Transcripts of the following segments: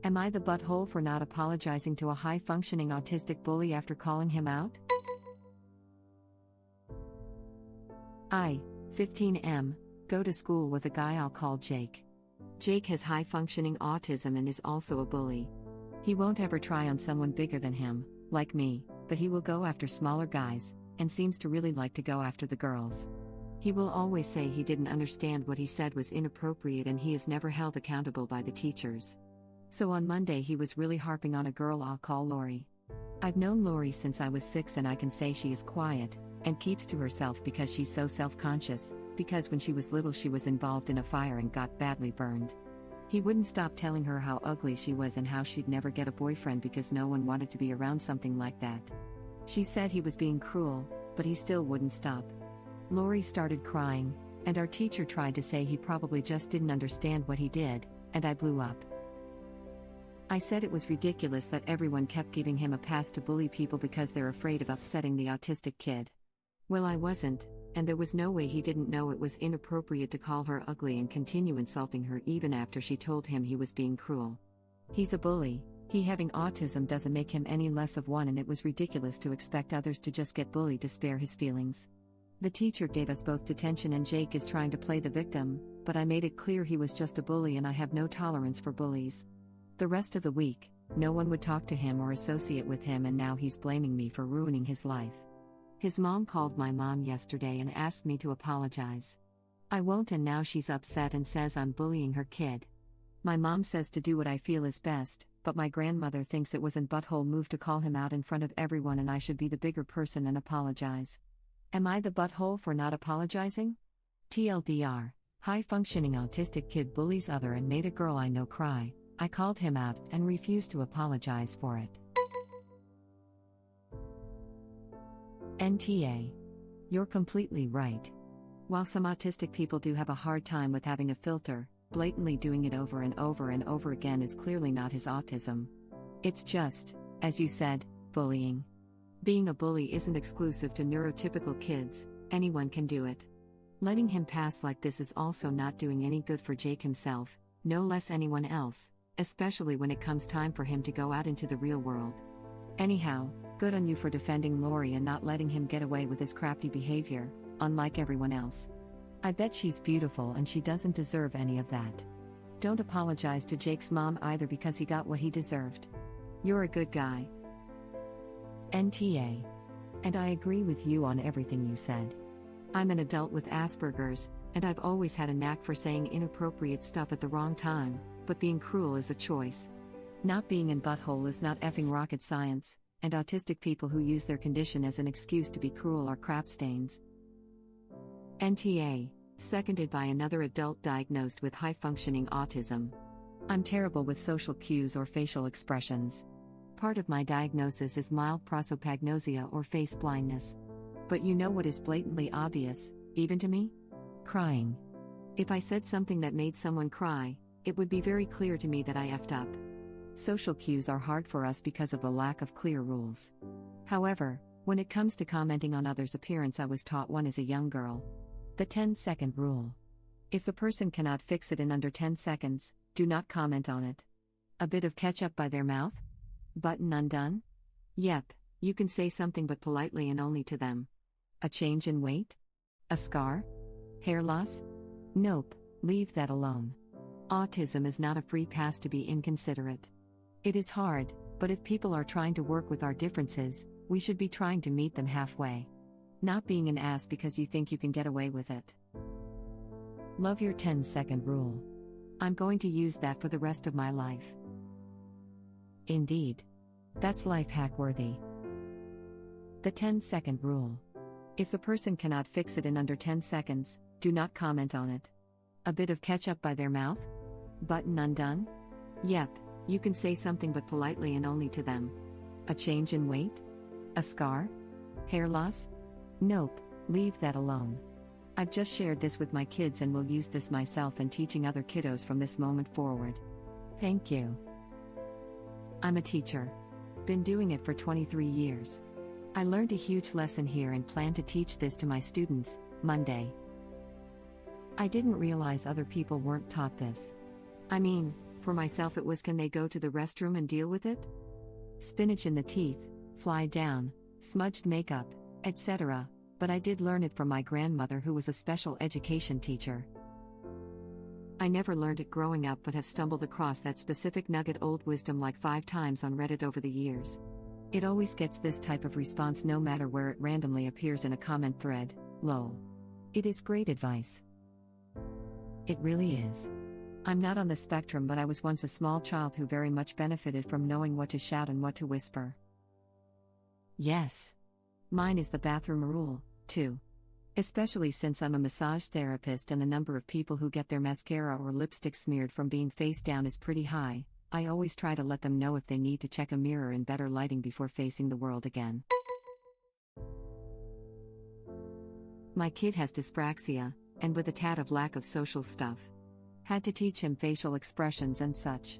Am I the butthole for not apologizing to a high-functioning autistic bully after calling him out? I, 15M, go to school with a guy I'll call Jake. Jake has high-functioning autism and is also a bully. He won't ever try on someone bigger than him, like me, but he will go after smaller guys, and seems to really like to go after the girls. He will always say he didn't understand what he said was inappropriate and he is never held accountable by the teachers. So on Monday he was really harping on a girl I'll call Lori. I've known Lori since I was 6 and I can say she is quiet, and keeps to herself because she's so self-conscious, because when she was little she was involved in a fire and got badly burned. He wouldn't stop telling her how ugly she was and how she'd never get a boyfriend because no one wanted to be around something like that. She said he was being cruel, but he still wouldn't stop. Lori started crying, and our teacher tried to say he probably just didn't understand what he did, and I blew up. I said it was ridiculous that everyone kept giving him a pass to bully people because they're afraid of upsetting the autistic kid. Well, I wasn't, and there was no way he didn't know it was inappropriate to call her ugly and continue insulting her even after she told him he was being cruel. He's a bully. He having autism doesn't make him any less of one, and it was ridiculous to expect others to just get bullied to spare his feelings. The teacher gave us both detention and Jake is trying to play the victim, but I made it clear he was just a bully and I have no tolerance for bullies. The rest of the week, no one would talk to him or associate with him, and now he's blaming me for ruining his life. His mom called my mom yesterday and asked me to apologize. I won't, and now she's upset and says I'm bullying her kid. My mom says to do what I feel is best, but my grandmother thinks it wasn't butthole move to call him out in front of everyone and I should be the bigger person and apologize. Am I the butthole for not apologizing? TLDR, high-functioning autistic kid bullies other and made a girl I know cry. I called him out and refused to apologize for it. NTA. You're completely right. While some autistic people do have a hard time with having a filter, blatantly doing it over and over and over again is clearly not his autism. It's just, as you said, bullying. Being a bully isn't exclusive to neurotypical kids, anyone can do it. Letting him pass like this is also not doing any good for Jake himself, no less anyone else, especially when it comes time for him to go out into the real world. Anyhow, good on you for defending Lori and not letting him get away with his crafty behavior, unlike everyone else. I bet she's beautiful and she doesn't deserve any of that. Don't apologize to Jake's mom either because he got what he deserved. You're a good guy. NTA. And I agree with you on everything you said. I'm an adult with Asperger's, and I've always had a knack for saying inappropriate stuff at the wrong time, but being cruel is a choice. Not being in butthole is not effing rocket science, and autistic people who use their condition as an excuse to be cruel are crap stains. NTA, seconded by another adult diagnosed with high-functioning autism. I'm terrible with social cues or facial expressions. Part of my diagnosis is mild prosopagnosia or face blindness. But you know what is blatantly obvious, even to me? Crying. If I said something that made someone cry, it would be very clear to me that I effed up. Social cues are hard for us because of the lack of clear rules. However, when it comes to commenting on others' appearance, I was taught one as a young girl. The 10-second rule. If the person cannot fix it in under 10 seconds, do not comment on it. A bit of ketchup by their mouth? Button undone? Yep, you can say something but politely and only to them. A change in weight? A scar? Hair loss? Nope, leave that alone. Autism is not a free pass to be inconsiderate. It is hard, but if people are trying to work with our differences, we should be trying to meet them halfway. Not being an ass because you think you can get away with it. Love your 10-second rule. I'm going to use that for the rest of my life. Indeed. That's life hack worthy. The 10-second rule. If the person cannot fix it in under 10 seconds, do not comment on it. A bit of ketchup by their mouth? Button undone? Yep, you can say something but politely and only to them. A change in weight? A scar? Hair loss? Nope, leave that alone. I've just shared this with my kids and will use this myself and teaching other kiddos from this moment forward. Thank you. I'm a teacher. Been doing it for 23 years. I learned a huge lesson here and plan to teach this to my students, Monday. I didn't realize other people weren't taught this. I mean, For myself, it was, can they go to the restroom and deal with it? Spinach in the teeth, fly down, smudged makeup, etc. But I did learn it from my grandmother, who was a special education teacher. I never learned it growing up, but have stumbled across that specific nugget old wisdom like 5 times on Reddit over the years. It always gets this type of response no matter where it randomly appears in a comment thread, lol. It is great advice. It really is. I'm not on the spectrum, but I was once a small child who very much benefited from knowing what to shout and what to whisper. Yes. Mine is the bathroom rule, too. Especially since I'm a massage therapist and the number of people who get their mascara or lipstick smeared from being face down is pretty high, I always try to let them know if they need to check a mirror in better lighting before facing the world again. My kid has dyspraxia, and with a tad of lack of social stuff. Had to teach him facial expressions and such.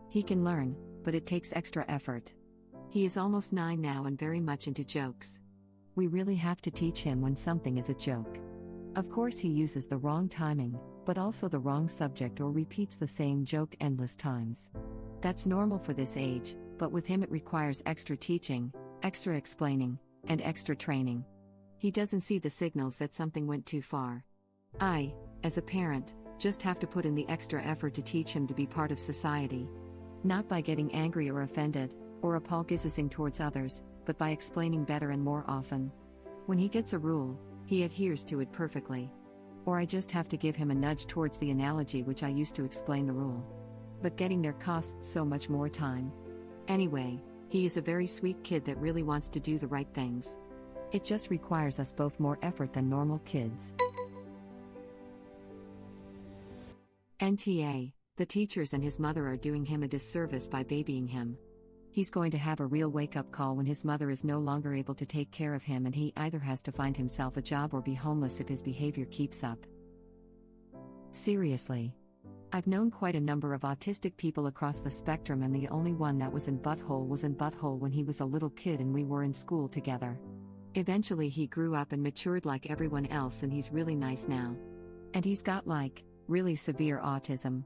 He can learn, but it takes extra effort. He is almost 9 now and very much into jokes. We really have to teach him when something is a joke. Of course, he uses the wrong timing, but also the wrong subject or repeats the same joke endless times. That's normal for this age, but with him it requires extra teaching, extra explaining, and extra training. He doesn't see the signals that something went too far. I, as a parent, just have to put in the extra effort to teach him to be part of society. Not by getting angry or offended, or apologizing towards others, but by explaining better and more often. When he gets a rule, he adheres to it perfectly. Or I just have to give him a nudge towards the analogy which I used to explain the rule. But getting there costs so much more time. Anyway, he is a very sweet kid that really wants to do the right things. It just requires us both more effort than normal kids. NTA, the teachers and his mother are doing him a disservice by babying him. He's going to have a real wake-up call when his mother is no longer able to take care of him, and he either has to find himself a job or be homeless if his behavior keeps up. Seriously. I've known quite a number of autistic people across the spectrum, and the only one that was in Butthole was in Butthole when he was a little kid and we were in school together. Eventually he grew up and matured like everyone else, and he's really nice now. And he's got really severe autism.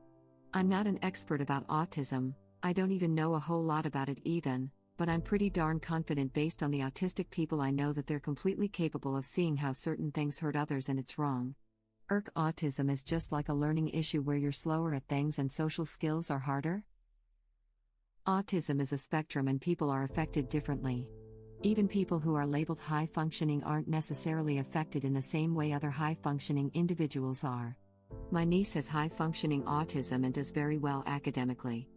I'm not an expert about autism, I don't even know a whole lot about it even, but I'm pretty darn confident based on the autistic people I know that they're completely capable of seeing how certain things hurt others and it's wrong. Autism is just like a learning issue where you're slower at things and social skills are harder. Autism is a spectrum and people are affected differently. Even people who are labeled high-functioning aren't necessarily affected in the same way other high-functioning individuals are. My niece has high-functioning autism and does very well academically.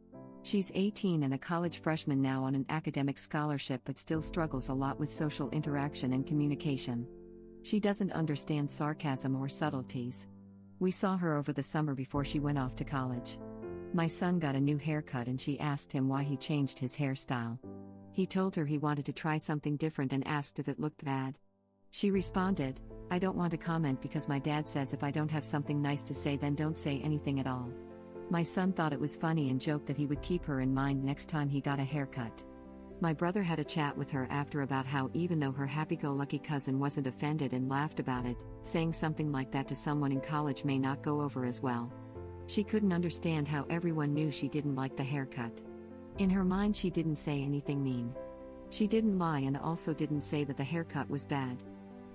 She's 18 and a college freshman now on an academic scholarship, but still struggles a lot with social interaction and communication. She doesn't understand sarcasm or subtleties. We saw her over the summer before she went off to college. My son got a new haircut and she asked him why he changed his hairstyle. He told her he wanted to try something different and asked if it looked bad. She responded, "I don't want to comment because my dad says if I don't have something nice to say then don't say anything at all." My son thought it was funny and joked that he would keep her in mind next time he got a haircut. My brother had a chat with her after about how even though her happy-go-lucky cousin wasn't offended and laughed about it, saying something like that to someone in college may not go over as well. She couldn't understand how everyone knew she didn't like the haircut. In her mind she didn't say anything mean. She didn't lie and also didn't say that the haircut was bad.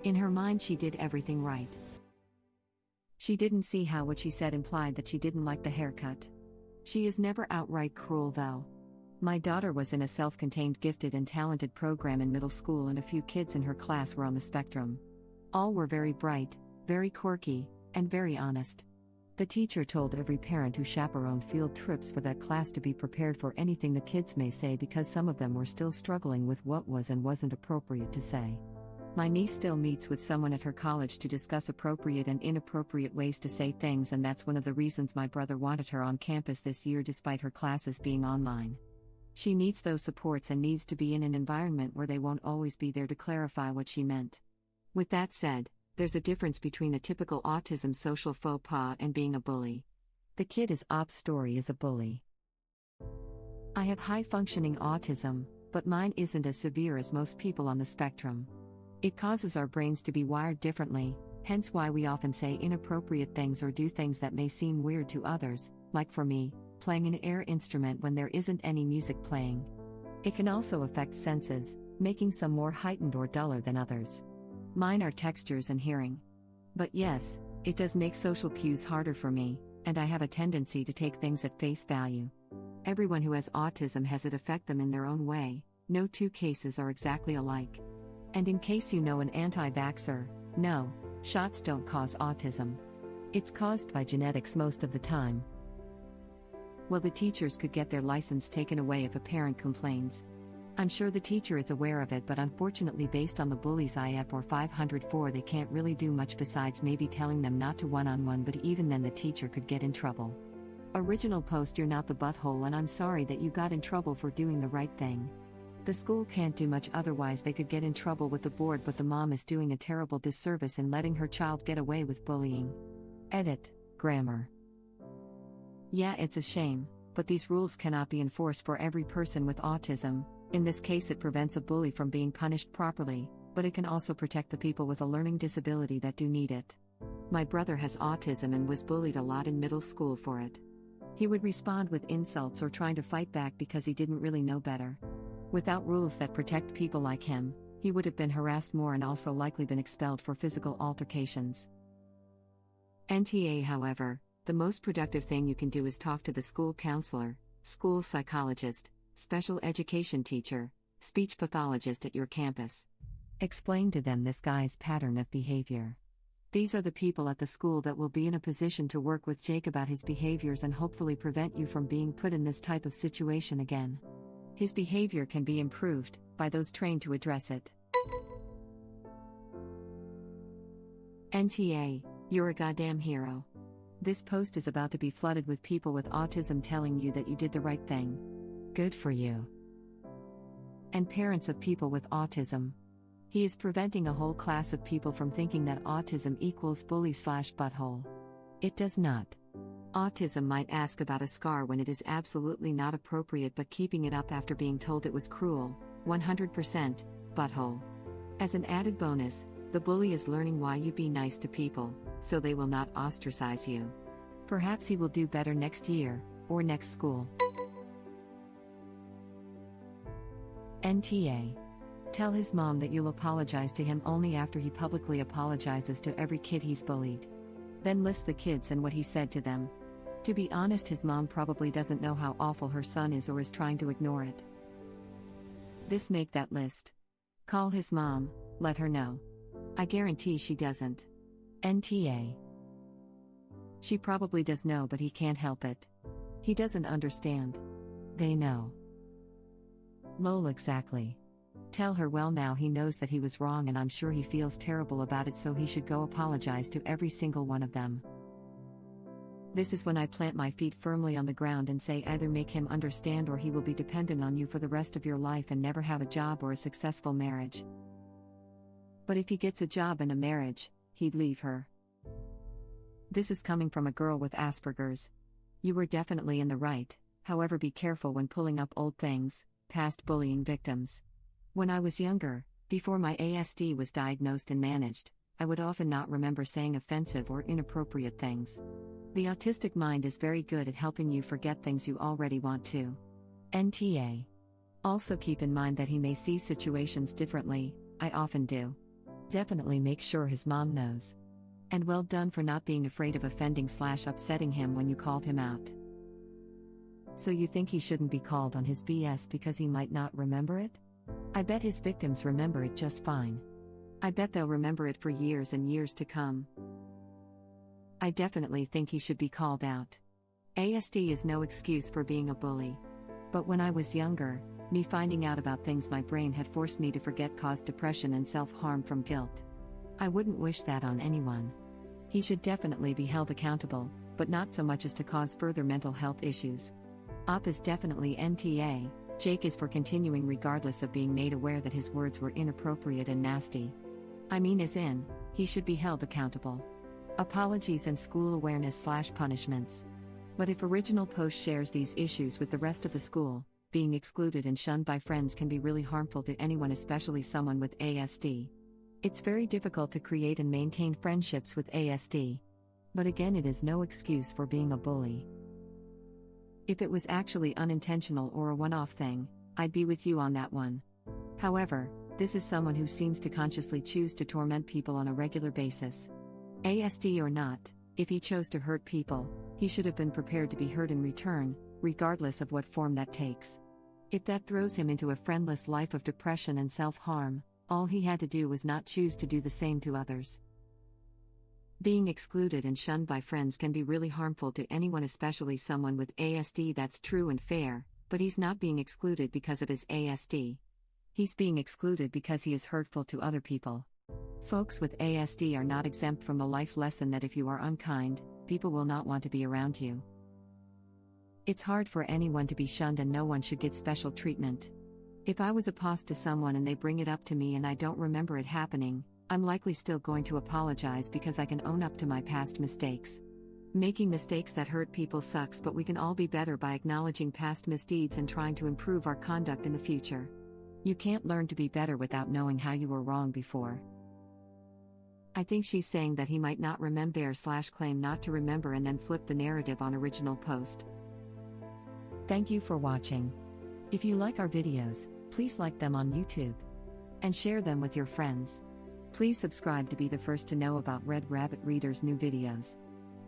In her mind she did everything right. She didn't see how what she said implied that she didn't like the haircut. She is never outright cruel though. My daughter was in a self-contained gifted and talented program in middle school and a few kids in her class were on the spectrum. All were very bright, very quirky, and very honest. The teacher told every parent who chaperoned field trips for that class to be prepared for anything the kids may say because some of them were still struggling with what was and wasn't appropriate to say. My niece still meets with someone at her college to discuss appropriate and inappropriate ways to say things, and that's one of the reasons my brother wanted her on campus this year despite her classes being online. She needs those supports and needs to be in an environment where they won't always be there to clarify what she meant. With that said, there's a difference between a typical autism social faux pas and being a bully. The kid is Op's story is a bully. I have high-functioning autism, but mine isn't as severe as most people on the spectrum. It causes our brains to be wired differently, hence why we often say inappropriate things or do things that may seem weird to others, like for me, playing an air instrument when there isn't any music playing. It can also affect senses, making some more heightened or duller than others. Mine are textures and hearing. But yes, it does make social cues harder for me, and I have a tendency to take things at face value. Everyone who has autism has it affect them in their own way, no two cases are exactly alike. And in case you know an anti-vaxxer, no, shots don't cause autism. It's caused by genetics most of the time. Well, the teachers could get their license taken away if a parent complains. I'm sure the teacher is aware of it, but unfortunately based on the bully's IF or 504 they can't really do much besides maybe telling them not to one-on-one, but even then the teacher could get in trouble. Original post: you're not the butthole and I'm sorry that you got in trouble for doing the right thing. The school can't do much, otherwise they could get in trouble with the board, but the mom is doing a terrible disservice in letting her child get away with bullying. Edit. Grammar. Yeah, it's a shame, but these rules cannot be enforced for every person with autism. In this case it prevents a bully from being punished properly, but it can also protect the people with a learning disability that do need it. My brother has autism and was bullied a lot in middle school for it. He would respond with insults or trying to fight back because he didn't really know better. Without rules that protect people like him, he would have been harassed more and also likely been expelled for physical altercations. NTA, however, the most productive thing you can do is talk to the school counselor, school psychologist, special education teacher, speech pathologist at your campus. Explain to them this guy's pattern of behavior. These are the people at the school that will be in a position to work with Jake about his behaviors and hopefully prevent you from being put in this type of situation again. His behavior can be improved by those trained to address it. NTA, you're a goddamn hero. This post is about to be flooded with people with autism telling you that you did the right thing. Good for you. And parents of people with autism. He is preventing a whole class of people from thinking that autism equals bully/butthole. It does not. Autism might ask about a scar when it is absolutely not appropriate, but keeping it up after being told it was cruel, 100%, butthole. As an added bonus, the bully is learning why you be nice to people, so they will not ostracize you. Perhaps he will do better next year, or next school. NTA. Tell his mom that you'll apologize to him only after he publicly apologizes to every kid he's bullied. Then list the kids and what he said to them. To be honest, his mom probably doesn't know how awful her son is or is trying to ignore it. Make that list. Call his mom, let her know. I guarantee she doesn't. NTA. She probably does know, but he can't help it. He doesn't understand. They know. Lol, exactly. Tell her, well, now he knows that he was wrong and I'm sure he feels terrible about it, so he should go apologize to every single one of them. This is when I plant my feet firmly on the ground and say either make him understand or he will be dependent on you for the rest of your life and never have a job or a successful marriage. But if he gets a job and a marriage, he'd leave her. This is coming from a girl with Asperger's. You were definitely in the right, however be careful when pulling up old things, past bullying victims. When I was younger, before my ASD was diagnosed and managed, I would often not remember saying offensive or inappropriate things. The autistic mind is very good at helping you forget things you already want to. NTA. Also keep in mind that he may see situations differently, I often do. Definitely make sure his mom knows. And well done for not being afraid of offending/upsetting him when you called him out. So you think he shouldn't be called on his BS because he might not remember it? I bet his victims remember it just fine. I bet they'll remember it for years and years to come. I definitely think he should be called out. ASD is no excuse for being a bully. But when I was younger, me finding out about things my brain had forced me to forget caused depression and self-harm from guilt. I wouldn't wish that on anyone. He should definitely be held accountable, but not so much as to cause further mental health issues. Op is definitely NTA, Jake is for continuing regardless of being made aware that his words were inappropriate and nasty. I mean as in, he should be held accountable. Apologies and school awareness/punishments. But if original post shares these issues with the rest of the school, being excluded and shunned by friends can be really harmful to anyone, especially someone with ASD. It's very difficult to create and maintain friendships with ASD. But again, it is no excuse for being a bully. If it was actually unintentional or a one-off thing, I'd be with you on that one. However, this is someone who seems to consciously choose to torment people on a regular basis. ASD or not, if he chose to hurt people, he should have been prepared to be hurt in return, regardless of what form that takes. If that throws him into a friendless life of depression and self-harm, all he had to do was not choose to do the same to others. Being excluded and shunned by friends can be really harmful to anyone, especially someone with ASD. That's true and fair, but he's not being excluded because of his ASD. He's being excluded because he is hurtful to other people. Folks with ASD are not exempt from the life lesson that if you are unkind, people will not want to be around you. It's hard for anyone to be shunned and no one should get special treatment. If I was a past to someone and they bring it up to me and I don't remember it happening, I'm likely still going to apologize because I can own up to my past mistakes. Making mistakes that hurt people sucks, but we can all be better by acknowledging past misdeeds and trying to improve our conduct in the future. You can't learn to be better without knowing how you were wrong before. I think she's saying that he might not remember/claim not to remember and then flip the narrative on original post. Thank you for watching. If you like our videos, please like them on YouTube and share them with your friends. Please subscribe to be the first to know about Red Rabbit Reader's new videos.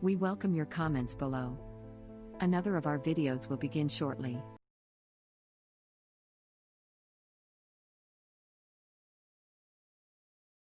We welcome your comments below. Another of our videos will begin shortly.